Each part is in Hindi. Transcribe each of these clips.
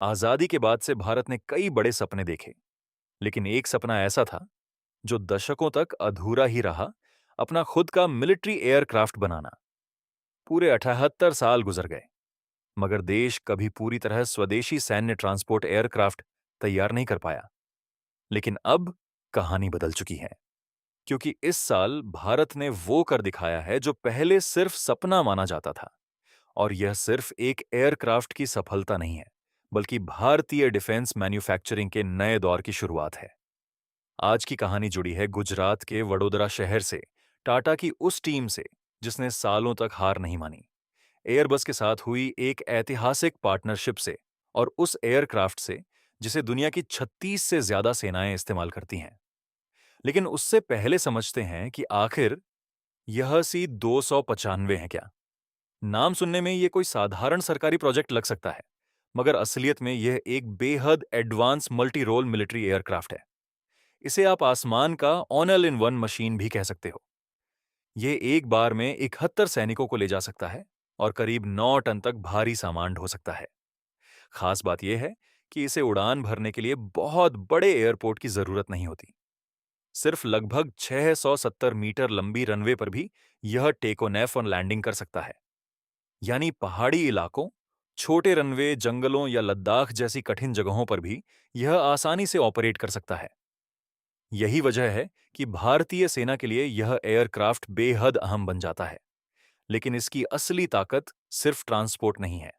आजादी के बाद से भारत ने कई बड़े सपने देखे, लेकिन एक सपना ऐसा था जो दशकों तक अधूरा ही रहा, अपना खुद का मिलिट्री एयरक्राफ्ट बनाना। पूरे 78 साल गुजर गए, मगर देश कभी पूरी तरह स्वदेशी सैन्य ट्रांसपोर्ट एयरक्राफ्ट तैयार नहीं कर पाया। लेकिन अब कहानी बदल चुकी है, क्योंकि इस साल भारत ने वो कर दिखाया है जो पहले सिर्फ सपना माना जाता था। और यह सिर्फ एक एयरक्राफ्ट की सफलता नहीं है, बल्कि भारतीय डिफेंस मैन्युफैक्चरिंग के नए दौर की शुरुआत है। आज की कहानी जुड़ी है गुजरात के वडोदरा शहर से, टाटा की उस टीम से जिसने सालों तक हार नहीं मानी, एयरबस के साथ हुई एक ऐतिहासिक पार्टनरशिप से, और उस एयरक्राफ्ट से जिसे दुनिया की 36 से ज्यादा सेनाएं इस्तेमाल करती हैं। लेकिन उससे पहले समझते हैं कि आखिर यह C-295 है क्या। नाम सुनने में यह कोई साधारण सरकारी प्रोजेक्ट लग सकता है, मगर असलियत में यह एक बेहद advance multi role military aircraft है। इसे आप आसमान का ऑनल इन वन मशीन भी कह सकते हो। यह एक बार में 71 सैनिकों को ले जा सकता है और करीब 9 टन तक भारी सामान ढो सकता है। खास बात यह है कि इसे उड़ान भरने के लिए बहुत बड़े एयरपोर्ट की जरूरत नहीं होती। सिर्फ लगभग 670 मीटर लंबी रनवे पर भी यह टेक ऑफ और लैंडिंग कर सकता है। यानी पहाड़ी इलाकों, छोटे रनवे, जंगलों या लद्दाख जैसी कठिन जगहों पर भी यह आसानी से ऑपरेट कर सकता है। यही वजह है कि भारतीय सेना के लिए यह एयरक्राफ्ट बेहद अहम बन जाता है। लेकिन इसकी असली ताकत सिर्फ ट्रांसपोर्ट नहीं है।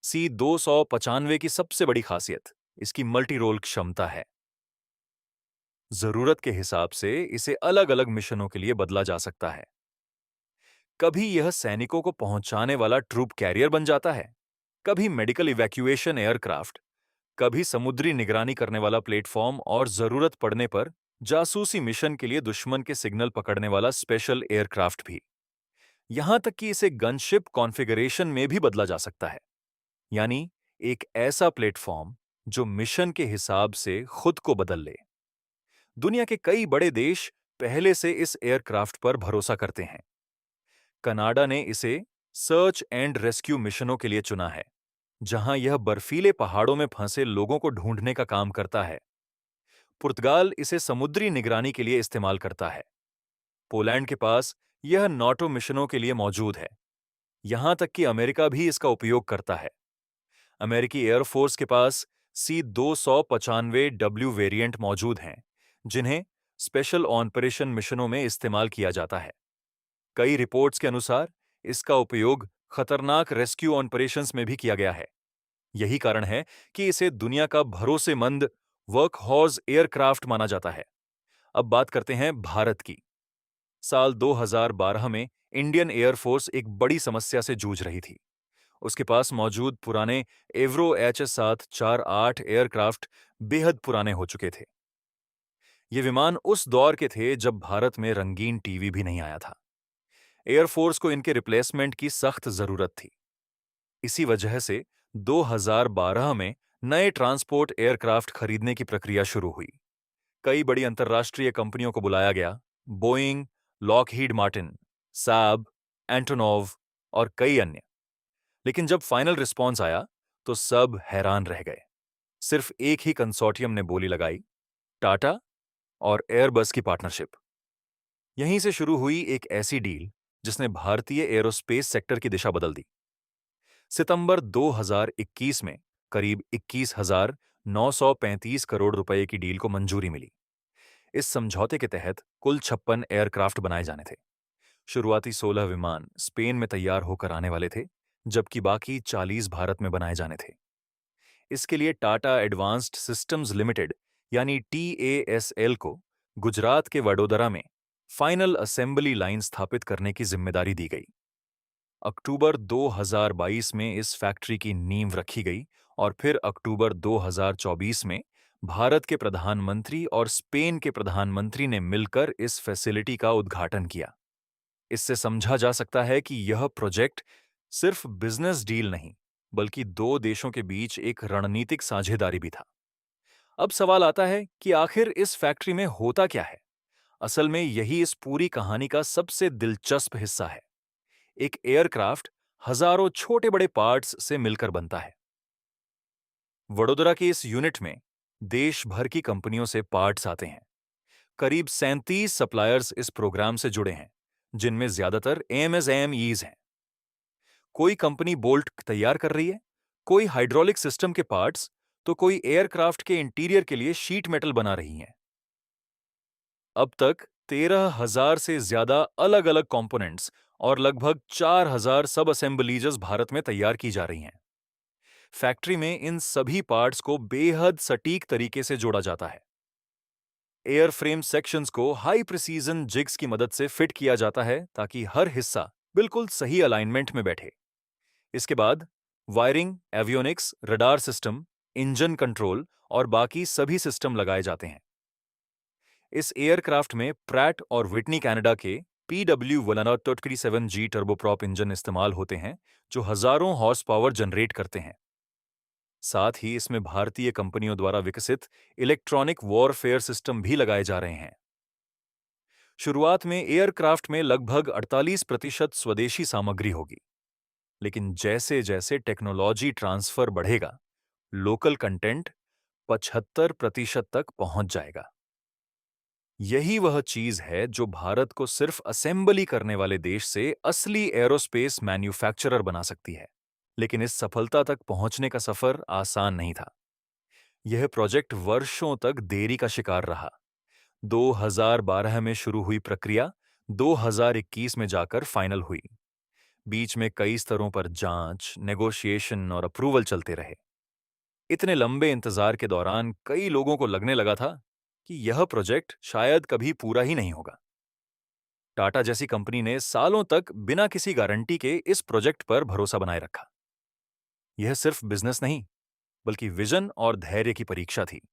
C-295 की सबसे बड़ी खासियत इसकी मल्टी रोल क्षमता है। जरूरत के हिसाब से इसे अलग अलग मिशनों के लिए बदला जा सकता है। कभी यह सैनिकों को पहुंचाने वाला ट्रूप कैरियर बन जाता है, कभी मेडिकल इवैक्यूएशन एयरक्राफ्ट, कभी समुद्री निगरानी करने वाला प्लेटफॉर्म, और जरूरत पड़ने पर जासूसी मिशन के लिए दुश्मन के सिग्नल पकड़ने वाला स्पेशल एयरक्राफ्ट भी। यहां तक कि इसे गनशिप कॉन्फ़िगरेशन में भी बदला जा सकता है। यानी एक ऐसा प्लेटफॉर्म जो मिशन के हिसाब से खुद को बदल ले। दुनिया के कई बड़े देश पहले से इस एयरक्राफ्ट पर भरोसा करते हैं। कनाडा ने इसे सर्च एंड रेस्क्यू मिशनों के लिए चुना है, जहां यह बर्फीले पहाड़ों में फंसे लोगों को ढूंढने का काम करता है। पुर्तगाल इसे समुद्री निगरानी के लिए इस्तेमाल करता है। पोलैंड के पास यह नाटो मिशनों के लिए मौजूद है। यहां तक कि अमेरिका भी इसका उपयोग करता है। अमेरिकी एयरफोर्स के पास C-295W वेरिएंट मौजूद हैं, जिन्हें स्पेशल ऑपरेशन मिशनों में इस्तेमाल किया जाता है। कई रिपोर्ट्स के अनुसार इसका उपयोग खतरनाक रेस्क्यू ऑपरेशंस में भी किया गया है। यही कारण है कि इसे दुनिया का भरोसेमंद वर्कहॉर्स एयरक्राफ्ट माना जाता है। अब बात करते हैं भारत की। साल 2012 में इंडियन एयरफोर्स एक बड़ी समस्या से जूझ रही थी। उसके पास मौजूद पुराने एवरो HS-748 एयरक्राफ्ट बेहद पुराने हो चुके थे। ये विमान उस दौर के थे जब भारत में रंगीन टीवी भी नहीं आया था। एयरफोर्स को इनके रिप्लेसमेंट की सख्त जरूरत थी। इसी वजह से 2012 में नए ट्रांसपोर्ट एयरक्राफ्ट खरीदने की प्रक्रिया शुरू हुई। कई बड़ी अंतर्राष्ट्रीय कंपनियों को बुलाया गया, बोइंग, लॉकहीड मार्टिन, साब, एंटोनोव और कई अन्य। लेकिन जब फाइनल रिस्पॉन्स आया तो सब हैरान रह गए। सिर्फ एक ही कंसोर्टियम ने बोली लगाई, टाटा और एयरबस की पार्टनरशिप। यहीं से शुरू हुई एक ऐसी डील जिसने भारतीय एरोस्पेस सेक्टर की दिशा बदल दी। सितंबर 2021 में करीब 21,935 करोड़ रुपए की डील को मंजूरी मिली। इस समझौते के तहत कुल 56 एयरक्राफ्ट बनाए जाने थे। शुरुआती 16 विमान स्पेन में तैयार होकर आने वाले थे, जबकि बाकी 40 भारत में बनाए जाने थे। इसके लिए टाटा एडवांस्ड सिस्टम्स लिमिटेड यानी TASL को गुजरात के वडोदरा में फाइनल असेंबली लाइन स्थापित करने की जिम्मेदारी दी गई। अक्टूबर 2022 में इस फैक्ट्री की नींव रखी गई और फिर अक्टूबर 2024 में भारत के प्रधानमंत्री और स्पेन के प्रधानमंत्री ने मिलकर इस फैसिलिटी का उद्घाटन किया। इससे समझा जा सकता है कि यह प्रोजेक्ट सिर्फ बिजनेस डील नहीं, बल्कि दो देशों के बीच एक रणनीतिक साझेदारी भी था। अब सवाल आता है कि आखिर इस फैक्ट्री में होता क्या है। असल में यही इस पूरी कहानी का सबसे दिलचस्प हिस्सा है। एक एयरक्राफ्ट हजारों छोटे बड़े पार्ट्स से मिलकर बनता है। वडोदरा की इस यूनिट में देश भर की कंपनियों से पार्ट्स आते हैं। करीब 37 सप्लायर्स इस प्रोग्राम से जुड़े हैं, जिनमें ज्यादातर एमएसएमईज हैं। कोई कंपनी बोल्ट तैयार कर रही है, कोई हाइड्रोलिक सिस्टम के पार्ट्स, तो कोई एयरक्राफ्ट के इंटीरियर के लिए शीट मेटल बना रही हैं। अब तक 13,000 से ज्यादा अलग अलग कंपोनेंट्स और लगभग 4,000 सब असेंबलीजेस भारत में तैयार की जा रही हैं। फैक्ट्री में इन सभी पार्ट्स को बेहद सटीक तरीके से जोड़ा जाता है। एयर फ्रेम सेक्शंस को हाई प्रिसीजन जिग्स की मदद से फिट किया जाता है ताकि हर हिस्सा बिल्कुल सही अलाइनमेंट में बैठे। इसके बाद wiring, avionics, radar system, engine control और बाकी सभी सिस्टम लगाए जाते हैं। इस एयरक्राफ्ट में प्रैट और विटनी कनाडा के PW137G टर्बोप्रॉप इंजन इस्तेमाल होते हैं, जो हजारों हॉर्स पावर जनरेट करते हैं। साथ ही इसमें भारतीय कंपनियों द्वारा विकसित इलेक्ट्रॉनिक वॉरफेयर सिस्टम भी लगाए जा रहे हैं। शुरुआत में एयरक्राफ्ट में लगभग 48% स्वदेशी सामग्री होगी, लेकिन जैसे जैसे टेक्नोलॉजी ट्रांसफर बढ़ेगा, लोकल कंटेंट 75% तक पहुंच जाएगा। यही वह चीज है जो भारत को सिर्फ असेंबली करने वाले देश से असली एरोस्पेस मैन्युफैक्चरर बना सकती है। लेकिन इस सफलता तक पहुंचने का सफर आसान नहीं था। यह प्रोजेक्ट वर्षों तक देरी का शिकार रहा। 2012 में शुरू हुई प्रक्रिया 2021 में जाकर फाइनल हुई। बीच में कई स्तरों पर जांच, नेगोशिएशन और अप्रूवल चलते रहे। इतने लंबे इंतजार के दौरान कई लोगों को लगने लगा था कि यह प्रोजेक्ट शायद कभी पूरा ही नहीं होगा। टाटा जैसी कंपनी ने सालों तक बिना किसी गारंटी के इस प्रोजेक्ट पर भरोसा बनाए रखा। यह सिर्फ बिजनेस नहीं, बल्कि विजन और धैर्य की परीक्षा थी।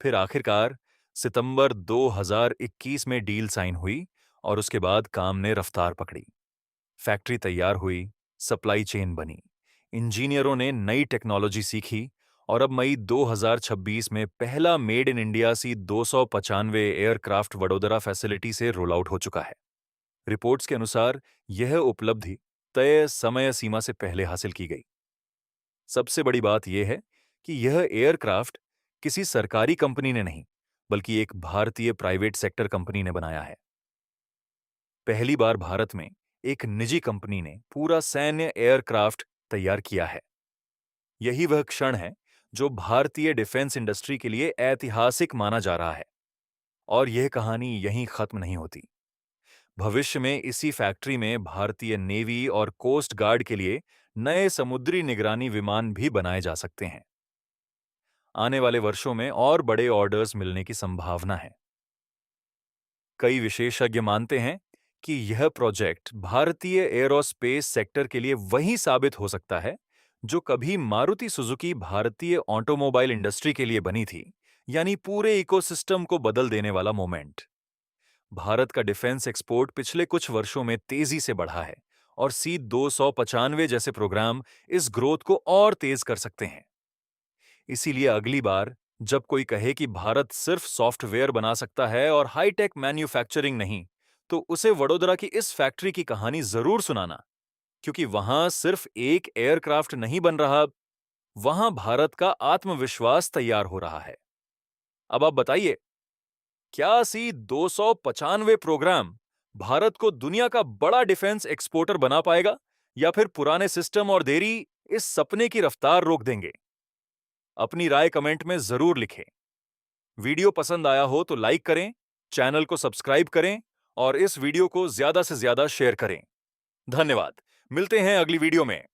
फिर आखिरकार सितंबर 2021 में डील साइन हुई और उसके बाद काम ने रफ्तार पकड़ी। फैक्ट्री तैयार हुई, सप्लाई चेन बनी, इंजीनियरों ने नई टेक्नोलॉजी सीखी और अब मई 2026 में पहला made in India C-295 aircraft Vadodara facility से रोल आउट हो चुका है। रिपोर्ट्स के अनुसार यह उपलब्धि तय समय सीमा से पहले हासिल की गई। सबसे बड़ी बात यह है कि यह एयरक्राफ्ट किसी सरकारी कंपनी ने नहीं, बल्कि एक भारतीय प्राइवेट सेक्टर कंपनी ने बनाया है। पहली बार भारत में एक निजी कंपनी ने पूरा सैन्य एयरक्राफ्ट तैयार किया है। यही वह क्षण है जो भारतीय डिफेंस इंडस्ट्री के लिए ऐतिहासिक माना जा रहा है। और यह कहानी यहीं खत्म नहीं होती। भविष्य में इसी फैक्ट्री में भारतीय नेवी और कोस्ट गार्ड के लिए नए समुद्री निगरानी विमान भी बनाए जा सकते हैं। आने वाले वर्षों में और बड़े ऑर्डर्स मिलने की संभावना है। कई विशेषज्ञ मानते हैं कि यह प्रोजेक्ट भारतीय एरोस्पेस सेक्टर के लिए वही साबित हो सकता है जो कभी मारुति सुजुकी भारतीय ऑटोमोबाइल इंडस्ट्री के लिए बनी थी, यानी पूरे इकोसिस्टम को बदल देने वाला मोमेंट। भारत का डिफेंस एक्सपोर्ट पिछले कुछ वर्षों में तेजी से बढ़ा है और C-295 जैसे प्रोग्राम इस ग्रोथ को और तेज कर सकते हैं। इसीलिए अगली बार जब कोई कहे कि भारत सिर्फ सॉफ्टवेयर बना सकता है और हाईटेक मैन्युफैक्चरिंग नहीं, तो उसे वडोदरा की इस फैक्ट्री की कहानी जरूर सुनाना, क्योंकि वहां सिर्फ एक एयरक्राफ्ट नहीं बन रहा, वहां भारत का आत्मविश्वास तैयार हो रहा है। अब आप बताइए, क्या C-295 प्रोग्राम भारत को दुनिया का बड़ा डिफेंस एक्सपोर्टर बना पाएगा, या फिर पुराने सिस्टम और देरी इस सपने की रफ्तार रोक देंगे? अपनी राय कमेंट में जरूर लिखें। वीडियो पसंद आया हो तो लाइक करें, चैनल को सब्सक्राइब करें और इस वीडियो को ज्यादा से ज्यादा शेयर करें। धन्यवाद। मिलते हैं अगली वीडियो में।